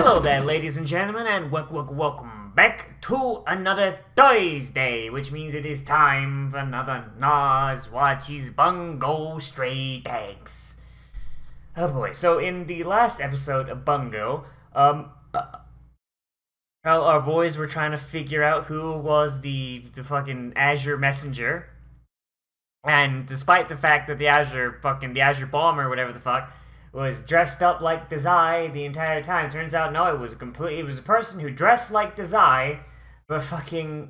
Hello there, ladies and gentlemen, and welcome back to another Thursday, which means it is time for another Nozz watches Bungo Stray Dogs. Oh boy, so in the last episode of Bungo, well, our boys were trying to figure out who was the fucking Azure Messenger, and despite the fact that the Azure Bomber, whatever the fuck, was dressed up like Dazai the entire time. Turns out, no, it was a person who dressed like Dazai, but fucking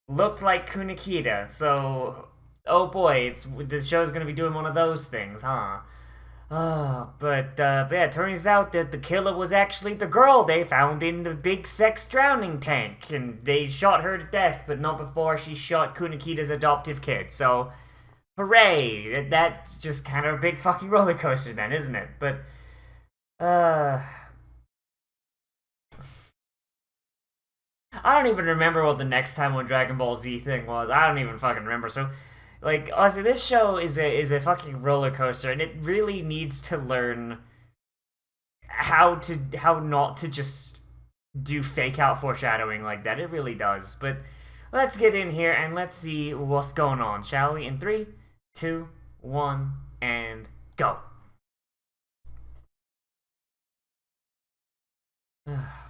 looked like Kunikita. So, oh boy, the show's gonna be doing one of those things, huh? But yeah, it turns out that the killer was actually the girl they found in the big sex drowning tank, and they shot her to death, but not before she shot Kunikita's adoptive kid. So, hooray! That's just kind of a big fucking roller coaster then, isn't it? But, I don't even remember what the next time on Dragon Ball Z thing was. I don't even fucking remember. So, like, honestly, this show is a fucking roller coaster, and it really needs to learn how not to just do fake out foreshadowing like that. It really does. But let's get in here and let's see what's going on, shall we? In 3, 2, 1, and go.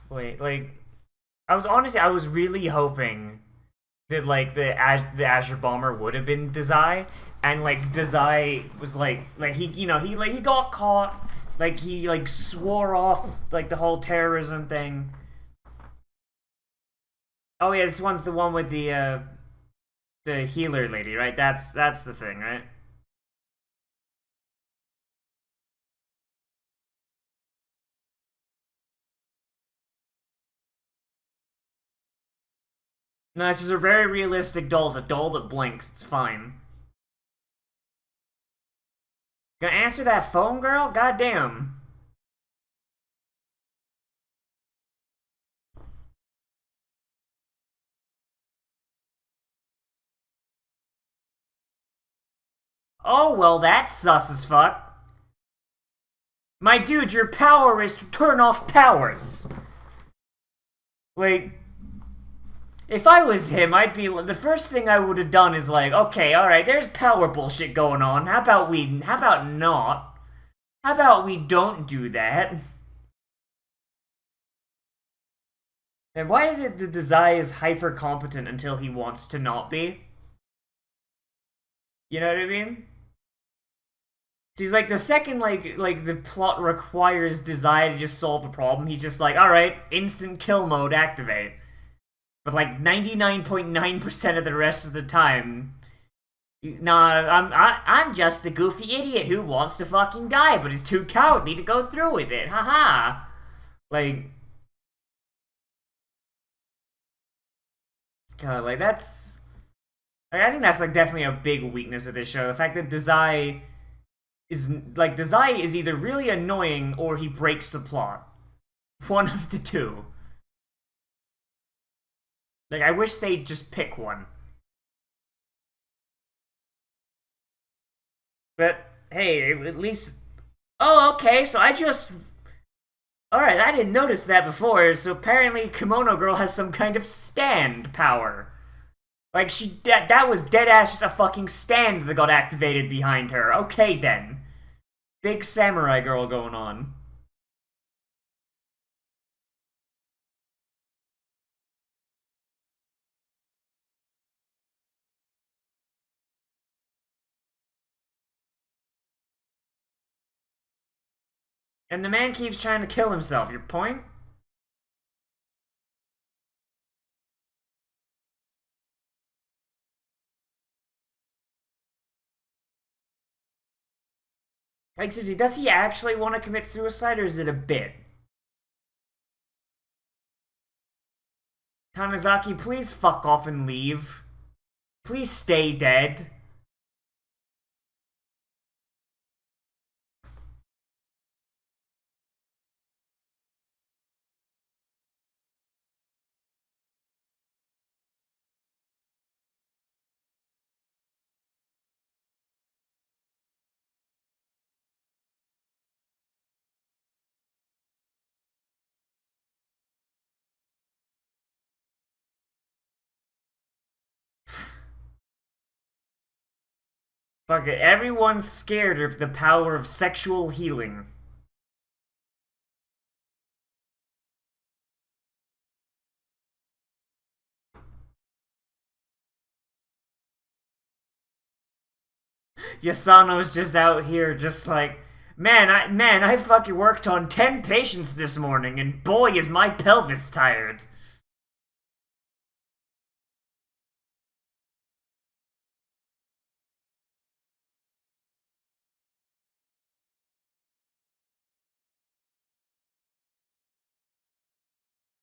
Wait, like, I was really hoping that like the Azure Bomber would have been Dazai, and like Dazai was like he got caught, like he like swore off like the whole terrorism thing. Oh yeah, this one's the one with the healer lady, right? That's the thing, right? No, it's just a very realistic doll. It's a doll that blinks. It's fine. Gonna answer that phone, girl? Goddamn. Oh well, that's sus as fuck. My dude, your power is to turn off powers. Like, if I was him, I'd be the first thing I would have done is like, okay, all right, there's power bullshit going on. How about not? How about we don't do that? And why is it that Dazai is hyper competent until he wants to not be? You know what I mean? He's like the second like the plot requires Dazai to just solve a problem, he's just like, all right, instant kill mode activate. But like 99.9% of the rest of the time, nah, I'm just a goofy idiot who wants to fucking die, but is too cowardly to go through with it. Haha. Like, God, like that's. Like, I think that's like definitely a big weakness of this show. The fact that Dazai is either really annoying or he breaks the plot. One of the two. Like, I wish they'd just pick one. But hey, at least. Oh, okay. So I just. All right, I didn't notice that before. So apparently, Kimono Girl has some kind of stand power. Like that was dead ass just a fucking stand that got activated behind her. Okay then, big samurai girl going on. And the man keeps trying to kill himself. Your point? Like, seriously, does he actually want to commit suicide, or is it a bit? Tanizaki, please fuck off and leave. Please stay dead. Fuck it, everyone's scared of the power of sexual healing. Yasano's just out here just like, I fucking worked on 10 patients this morning, and boy is my pelvis tired.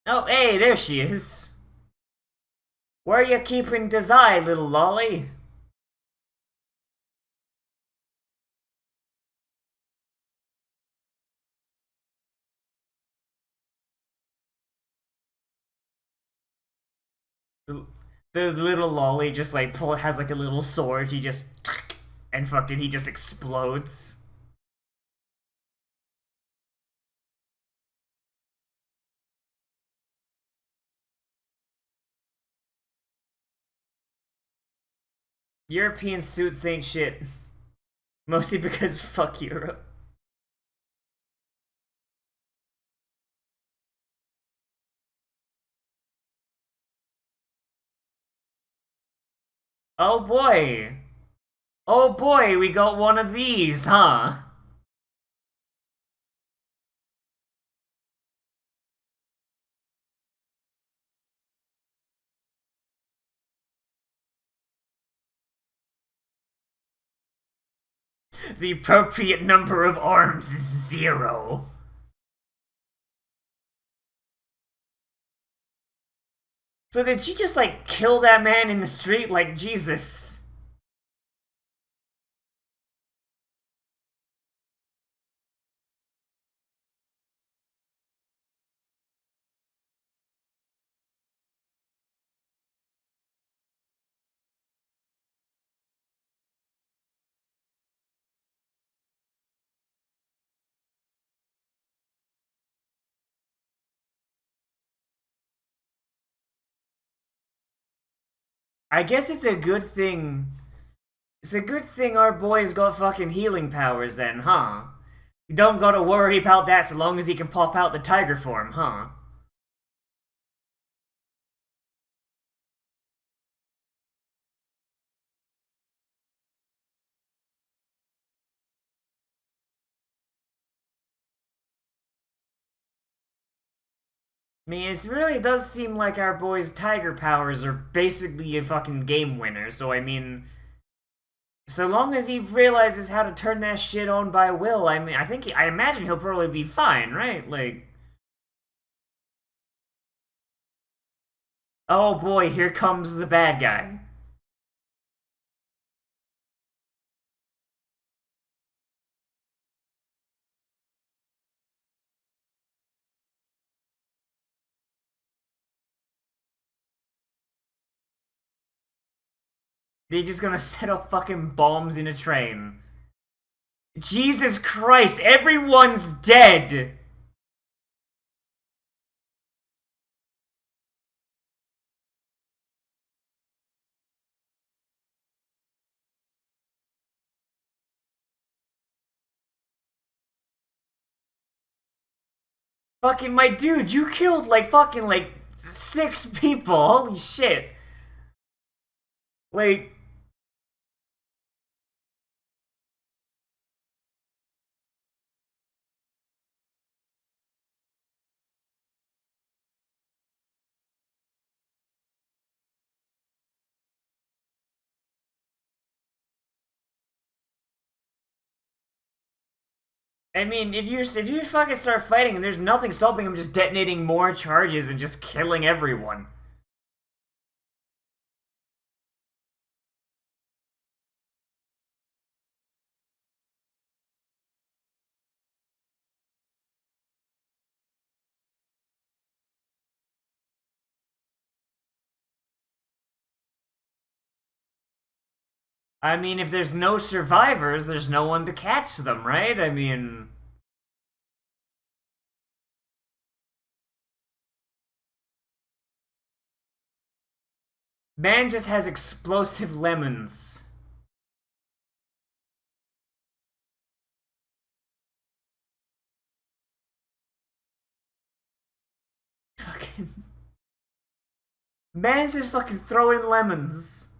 Oh, hey, there she is. Where you keeping Dazai, little lolly? The, the little lolly just like has like a little sword. He just and fucking he just explodes. European suits ain't shit. Mostly because fuck Europe. Oh boy. Oh boy, we got one of these, huh? The appropriate number of arms is 0. So did she just like kill that man in the street like Jesus? I guess it's a good thing. It's a good thing our boy's got fucking healing powers then, huh? You don't gotta worry about that so long as he can pop out the tiger form, huh? I mean, it really does seem like our boy's tiger powers are basically a fucking game winner, so I mean, so long as he realizes how to turn that shit on by will, I mean, I imagine he'll probably be fine, right? Like, oh boy, here comes the bad guy. They're just gonna set up fucking bombs in a train. Jesus Christ, everyone's dead! Fucking my dude, you killed like fucking like 6 people. Holy shit. Like, I mean, if you fucking start fighting and there's nothing stopping him just detonating more charges and just killing everyone. I mean, if there's no survivors, there's no one to catch them, right? I mean, man just has explosive lemons. Man's just fucking throwing lemons.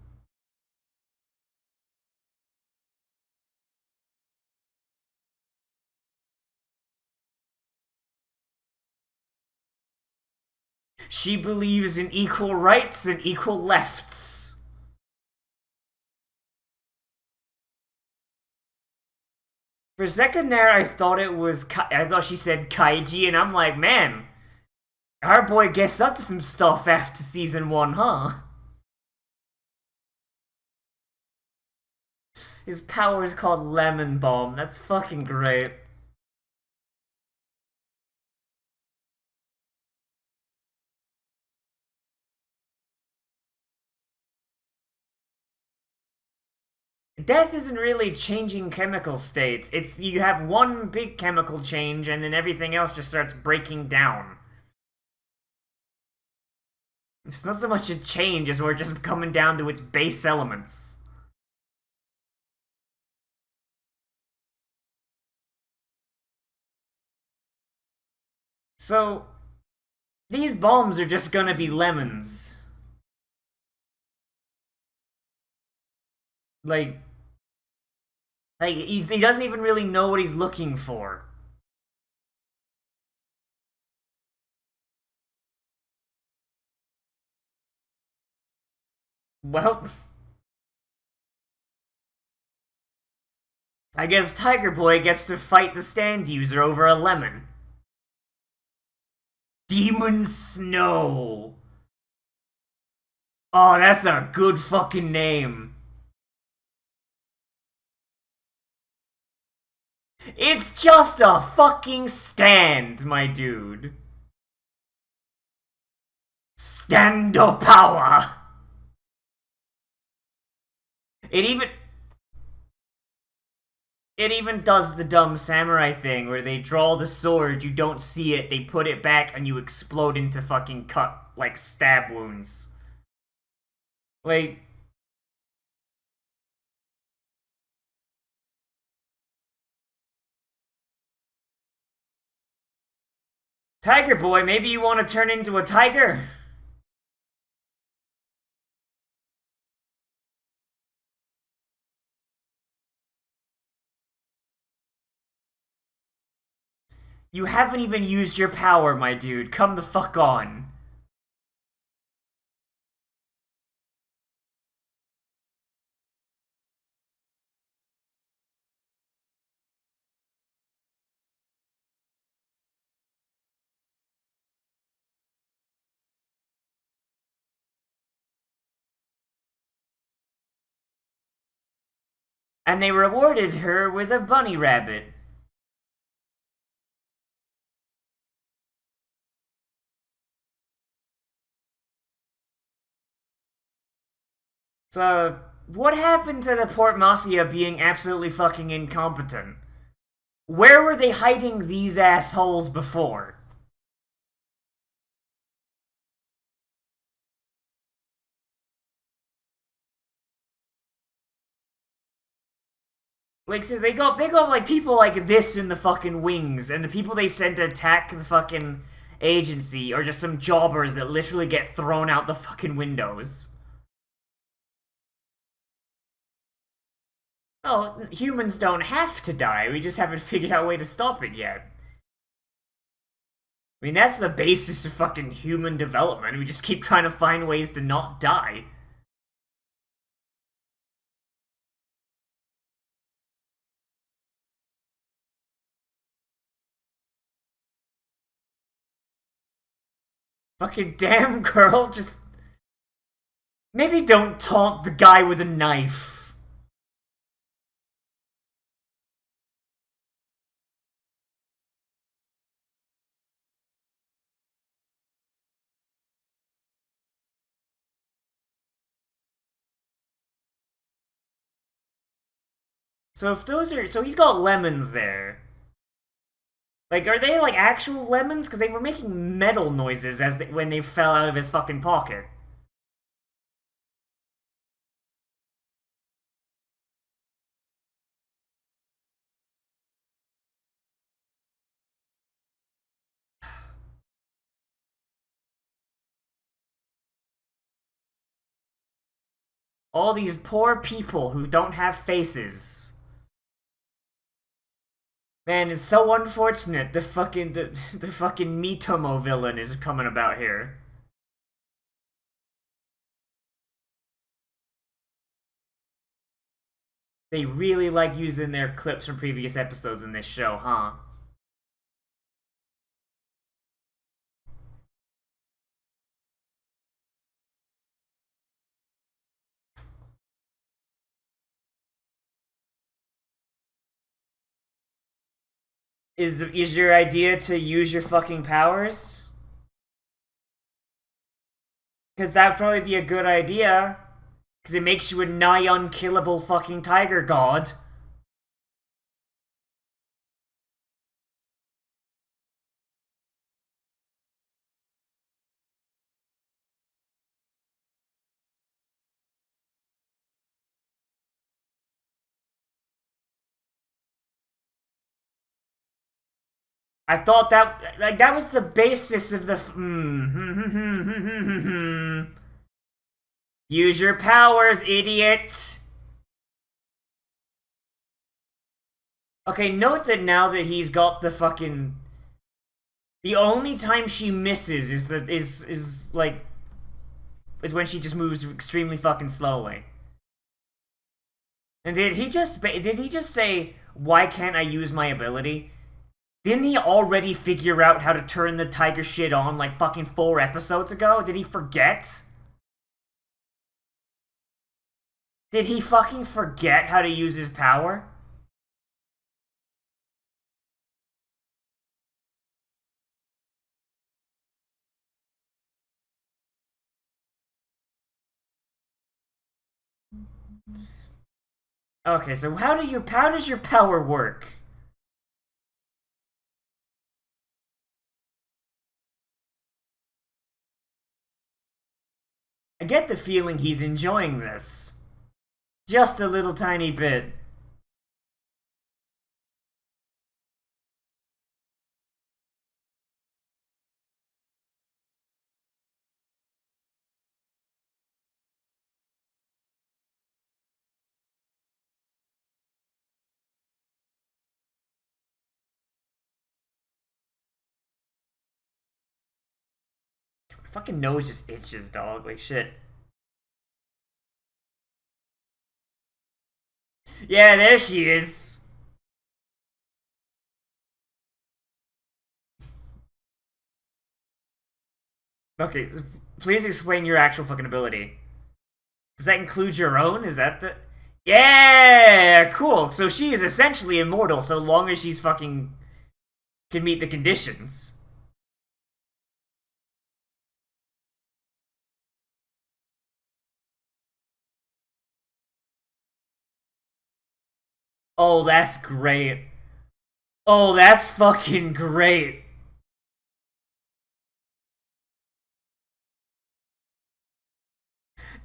She believes in equal rights and equal lefts. For a second there, I thought it was. I thought she said Kaiji, and I'm like, man, our boy gets up to some stuff after season 1, huh? His power is called Lemon Bomb. That's fucking great. Death isn't really changing chemical states. It's you have one big chemical change and then everything else just starts breaking down. It's not so much a change as we're just coming down to its base elements. So, these bombs are just gonna be lemons. Like, he doesn't even really know what he's looking for. Well, I guess Tiger Boy gets to fight the stand user over a lemon. Demon Snow. Oh, that's a good fucking name. It's just a fucking stand, my dude. Stand of power. It even It even does the dumb samurai thing where they draw the sword, you don't see it, they put it back, and you explode into fucking cut, like, stab wounds. Like, Tiger Boy, maybe you want to turn into a tiger? You haven't even used your power, my dude. Come the fuck on. And they rewarded her with a bunny rabbit. So, what happened to the Port Mafia being absolutely fucking incompetent? Where were they hiding these assholes before? Like, so they got like people like this in the fucking wings, and the people they sent to attack the fucking agency are just some jobbers that literally get thrown out the fucking windows. Oh, humans don't have to die. We just haven't figured out a way to stop it yet. I mean, that's the basis of fucking human development. We just keep trying to find ways to not die. Fucking damn, girl, just maybe don't taunt the guy with a knife. So if those are, so he's got lemons there. Like, are they like actual lemons? Because they were making metal noises when they fell out of his fucking pocket. All these poor people who don't have faces. Man, it's so unfortunate the fucking Mitomo villain is coming about here. They really like using their clips from previous episodes in this show, huh? Is your idea to use your fucking powers? Because that'd probably be a good idea. Because it makes you a nigh unkillable fucking tiger god. I thought that like that was the basis of the. Use your powers, idiot. Okay, note that now that he's got the fucking. The only time she misses is like is when she just moves extremely fucking slowly. And did he just say why can't I use my ability? Didn't he already figure out how to turn the tiger shit on like fucking 4 episodes ago? Did he forget? Did he fucking forget how to use his power? Okay, so how does your power work? I get the feeling he's enjoying this. Just a little tiny bit. My fucking nose just itches, dog. Like shit. Yeah, there she is. Okay, please explain your actual fucking ability. Does that include your own? Is that the. Yeah, cool. So she is essentially immortal so long as she's fucking can meet the conditions. Oh, that's great. Oh, that's fucking great.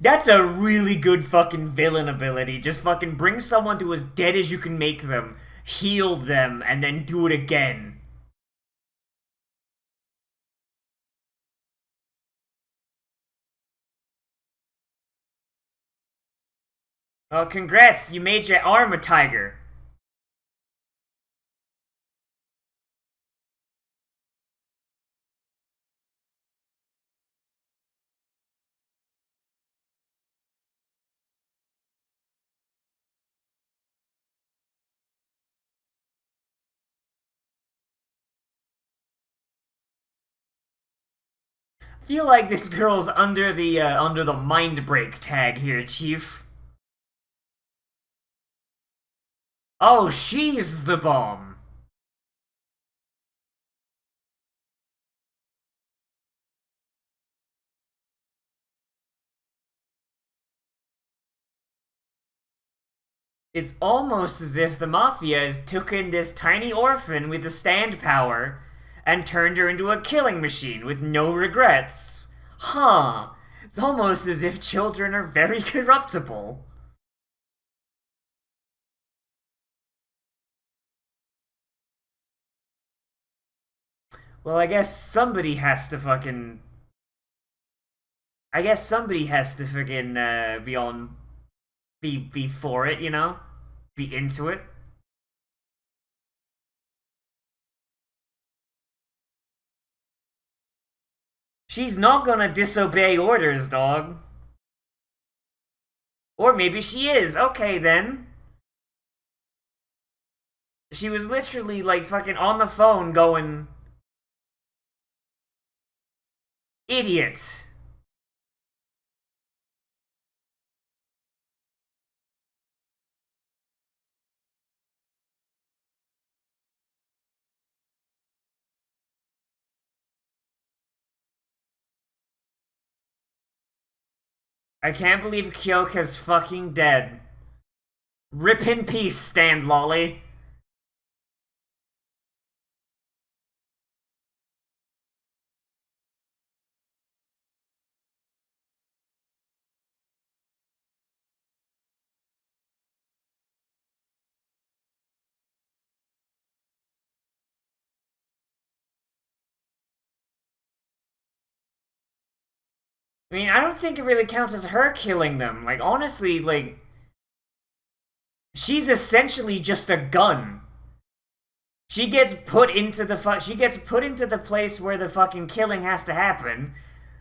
That's a really good fucking villain ability. Just fucking bring someone to as dead as you can make them, heal them, and then do it again. Oh, congrats, you made your arm a tiger. I feel like this girl's under the mind break tag here, Chief. Oh, she's the bomb. It's almost as if the Mafia has taken this tiny orphan with a stand power and turned her into a killing machine with no regrets. Huh. It's almost as if children are very corruptible. Well, I guess somebody has to fucking. I guess somebody has to fucking be on be for it, you know? Be into it. She's not gonna disobey orders, dog. Or maybe she is. Okay, then. She was literally, like, fucking on the phone going, idiot. I can't believe Kyoka's fucking dead. Rip in peace, Stand Lolly. I mean, I don't think it really counts as her killing them. Like, honestly, like, she's essentially just a gun. She gets put into the place where the fucking killing has to happen.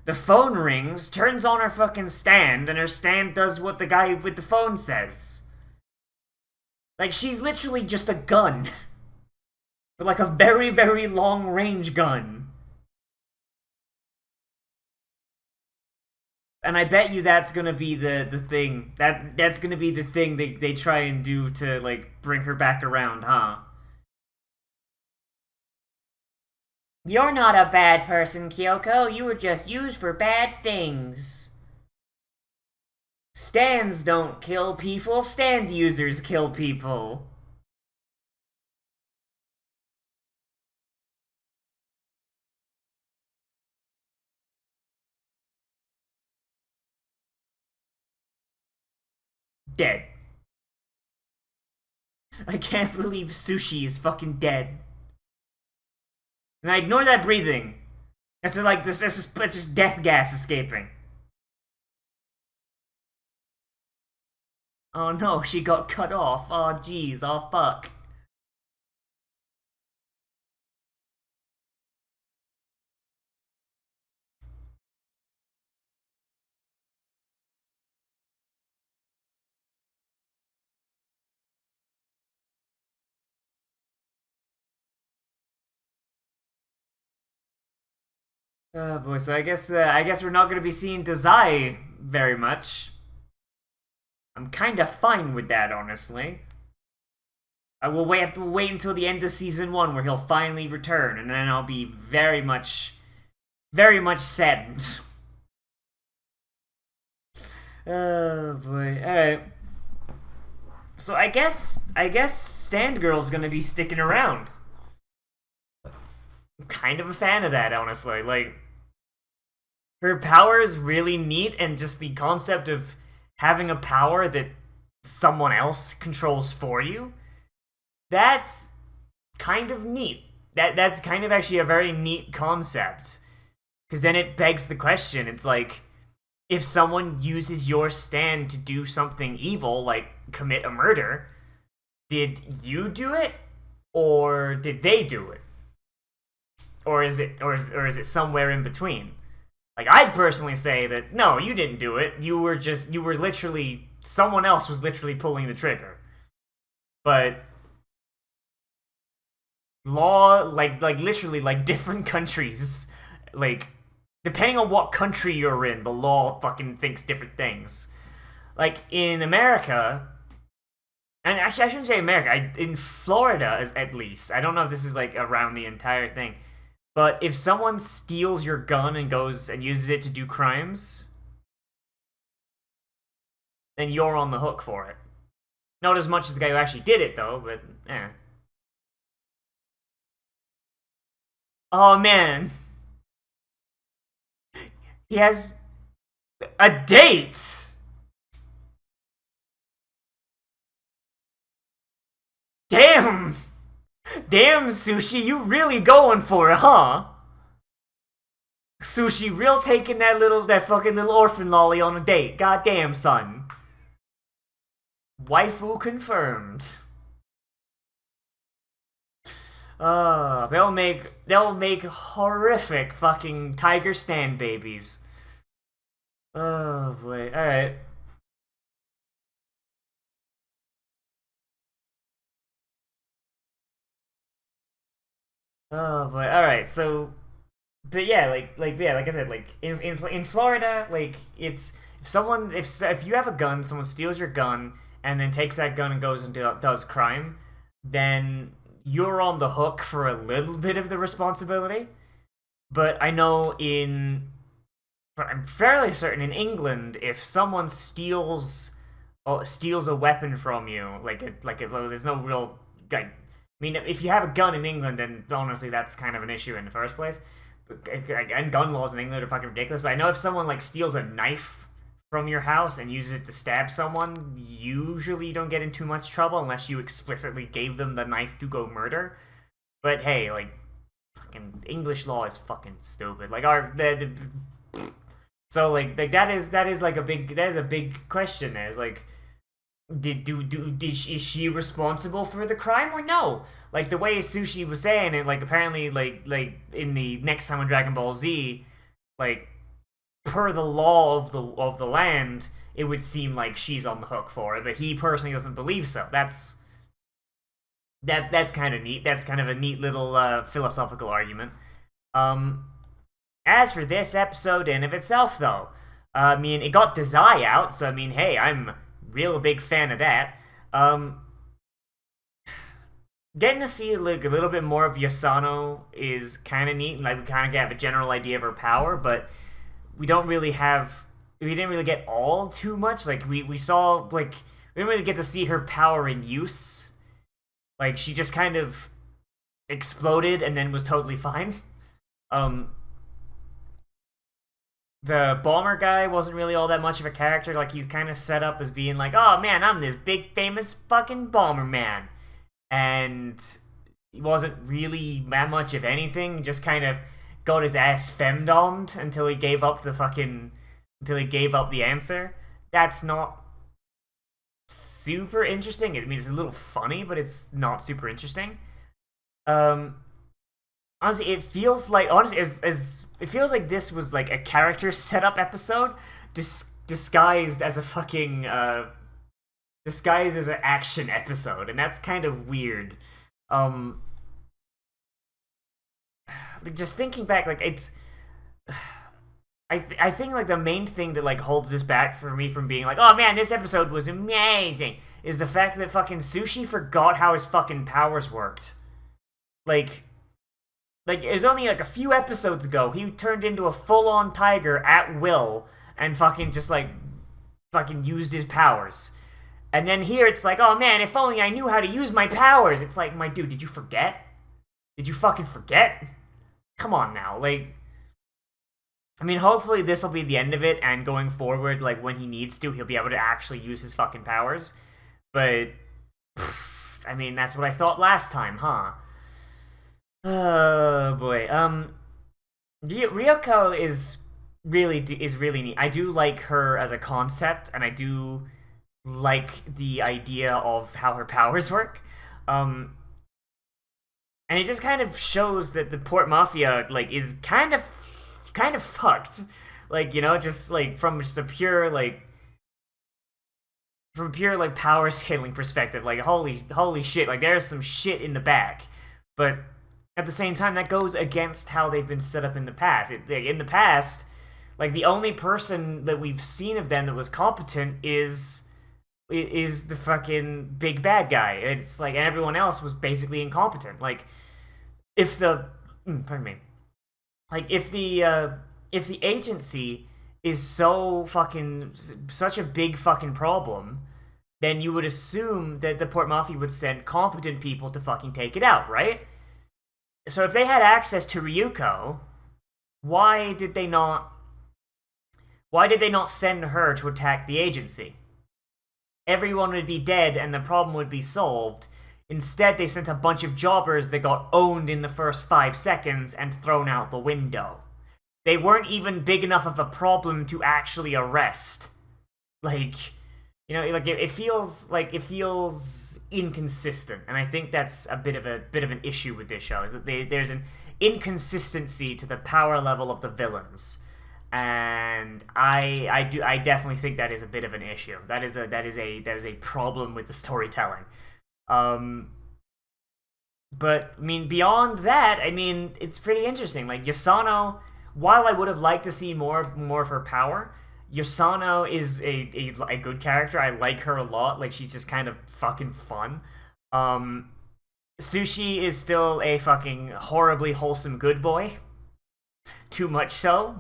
The phone rings, turns on her fucking stand, and her stand does what the guy with the phone says. Like, she's literally just a gun. But like a very, very long range gun. And I bet you that's gonna be the thing. That's gonna be the thing they try and do to, like, bring her back around, huh? You're not a bad person, Kyoko. You were just used for bad things. Stands don't kill people, stand users kill people. Dead. I can't believe Sushi is fucking dead. And I ignore that breathing. It's just like it's just death gas escaping. Oh no, she got cut off. Oh jeez, oh fuck. Oh boy, so I guess we're not gonna be seeing Dazai very much. I'm kind of fine with that, honestly. I will have to wait until the end of season 1 where he'll finally return, and then I'll be very much saddened. Oh boy. All right. So I guess Stand Girl's gonna be sticking around. I'm kind of a fan of that, honestly. Like, her power is really neat, and just the concept of having a power that someone else controls for you, that's kind of neat. That's kind of actually a very neat concept. Because then it begs the question, it's like, if someone uses your stand to do something evil, like commit a murder, did you do it? Or did they do it? Or is it somewhere in between? Like, I'd personally say that no, you didn't do it. You were literally, someone else was literally pulling the trigger. But law, like literally, like, different countries, like, depending on what country you're in, the law fucking thinks different things. Like, in America, and actually I shouldn't say America, in Florida at least, I don't know if this is like around the entire thing, but if someone steals your gun and goes and uses it to do crimes, then you're on the hook for it. Not as much as the guy who actually did it, though, but eh. Oh man, he has a date. Damn, damn, Sushi, you really going for it, huh? Sushi, real taking that fucking little orphan lolly on a date. Goddamn, son. Waifu confirmed. They'll make horrific fucking tiger stand babies. Oh boy. All right. Oh boy. All right. So, but yeah, like I said, like in Florida, like it's if you have a gun, someone steals your gun and then takes that gun and goes and does crime, then you're on the hook for a little bit of the responsibility. But I know I'm fairly certain in England, if someone steals a weapon from you, there's no real like. I mean, if you have a gun in England, then honestly, that's kind of an issue in the first place. And gun laws in England are fucking ridiculous. But I know if someone like steals a knife from your house and uses it to stab someone, usually you don't get in too much trouble unless you explicitly gave them the knife to go murder. But hey, like, fucking English law is fucking stupid. Like so that is like a big question. There. It's like, is she responsible for the crime or no? Like the way Sushi was saying it, like apparently like in the next time on Dragon Ball Z, like per the law of the land, it would seem like she's on the hook for it, but he personally doesn't believe so. That's kind of neat. That's kind of a neat little philosophical argument. Um, as for this episode in of itself, though, I mean, it got Dazai out, so I mean, hey, I'm real big fan of that. Getting to see like a little bit more of Yasano is kind of neat, and like we kind of have a general idea of her power, but we didn't really get all too much. Like we saw like we didn't really get to see her power in use. Like she just kind of exploded and then was totally fine. Um, the bomber guy wasn't really all that much of a character. Like he's kind of set up as being like, oh man, I'm this big famous fucking bomber man, and he wasn't really that much of anything. Just kind of got his ass femdomed until he gave up the answer. That's not super interesting. I mean, it's a little funny, but it's not super interesting. Um, honestly, as it feels like this was like a character setup episode, disguised as a fucking disguised as an action episode, and that's kind of weird. Um, like just thinking back, like it's. I think like the main thing that like holds this back for me from being like, oh man, this episode was amazing, is the fact that fucking Sushi forgot how his fucking powers worked. Like it was only like a few episodes ago he turned into a full-on tiger at will and fucking just like fucking used his powers. And then here it's like, oh man, if only I knew how to use my powers. It's like, my dude, did you forget? Did you fucking forget? Come on now, like. I mean, hopefully this will be the end of it, and going forward, like when he needs to, he'll be able to actually use his fucking powers. But I mean, that's what I thought last time, huh? Oh boy. Ryoko is really neat. I do like her as a concept, and I do like the idea of how her powers work. And it just kind of shows that the Port Mafia like is kind of fucked. Like, you know, just like from just a pure like from pure like power scaling perspective, like holy shit, like there's some shit in the back. But at the same time, that goes against how they've been set up in the past. In the past, like the only person that we've seen of them that was competent is the fucking big bad guy. It's like everyone else was basically incompetent. Like if the pardon me, like if the agency is so fucking such a big fucking problem, then you would assume that the Port Mafia would send competent people to fucking take it out, right? So if they had access to Ryuko, why did they not send her to attack the agency? Everyone would be dead and the problem would be solved. Instead, they sent a bunch of jobbers that got owned in the first 5 seconds and thrown out the window. They weren't even big enough of a problem to actually arrest. Like, You know, like it feels inconsistent, and I think that's a bit of an issue with this show. Is that there's an inconsistency to the power level of the villains, and I definitely think that is a bit of an issue. That is a problem with the storytelling. But I mean, beyond that, I mean, it's pretty interesting. Like Yasano, while I would have liked to see more of her power, Yosano is a good character. I like her a lot. Like, she's just kind of fucking fun. Sushi is still a fucking horribly wholesome good boy. Too much so.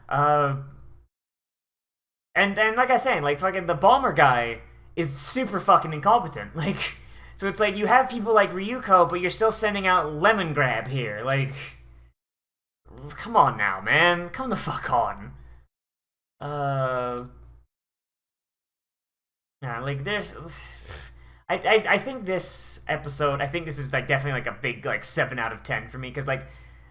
And like I was saying, like, fucking the bomber guy is super fucking incompetent. Like, so it's like you have people like Ryuko, but you're still sending out Lemon Grab here. Like, come on now, man. Come the fuck on. Yeah, like there's, I think this episode, I think this is like definitely like a big like 7 out of 10 for me, because like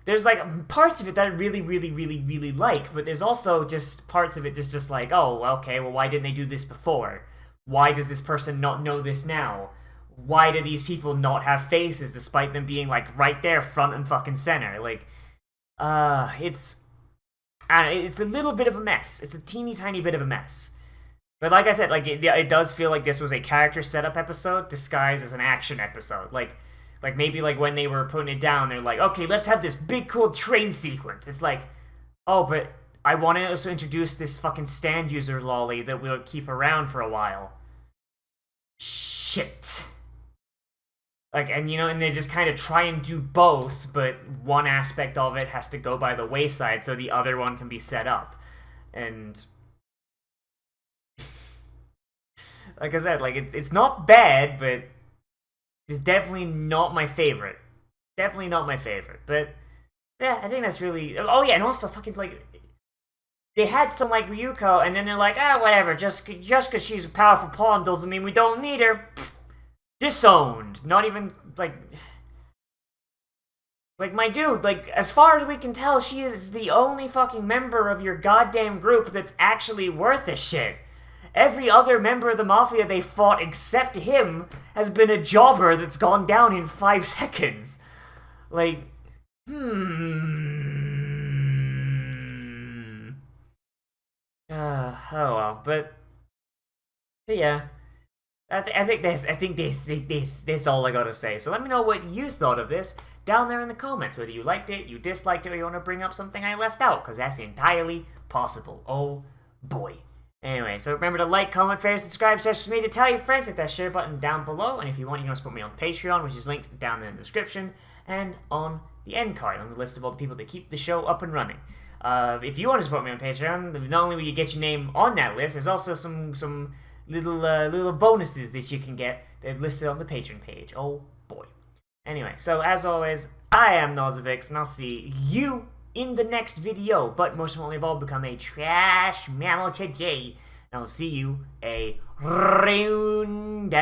there's like parts of it that I really like, but there's also just parts of it just like, oh, okay, well, why didn't they do this before? Why does this person not know this now? Why do these people not have faces despite them being like right there front and fucking center? Like, it's a little bit of a mess. It's a teeny tiny bit of a mess. But like I said, like it does feel like this was a character setup episode disguised as an action episode. Like maybe like when they were putting it down, they're like, okay, let's have this big cool train sequence. It's like, oh, but I wanted us to introduce this fucking stand user lolly that we'll keep around for a while. Shit. Like, and you know, and they just kind of try and do both, but one aspect of it has to go by the wayside so the other one can be set up. And like I said, like it's not bad, but it's definitely not my favorite. Definitely not my favorite. But yeah, I think that's really. Oh yeah, and also fucking like they had some like Ryuko, and then they're like, whatever. Just because she's a powerful pawn doesn't mean we don't need her. Disowned. Not even, like, my dude, like, as far as we can tell, she is the only fucking member of your goddamn group that's actually worth a shit. Every other member of the Mafia they fought except him has been a jobber that's gone down in 5 seconds. Like, oh well, but yeah. I think that's all I gotta say. So let me know what you thought of this down there in the comments. Whether you liked it, you disliked it, or you want to bring up something I left out, because that's entirely possible. Oh boy. Anyway, so remember to like, comment, favorite, subscribe, social media, tell your friends, hit that share button down below, and if you want, you can support me on Patreon, which is linked down there in the description, and on the end card, on the list of all the people that keep the show up and running. If you want to support me on Patreon, not only will you get your name on that list, there's also some little bonuses that you can get. They're listed on the Patreon page. Oh boy. Anyway, so as always, I am Nozz, and I'll see you in the next video. But most importantly of all, become a trash mammal today. And I'll see you a round.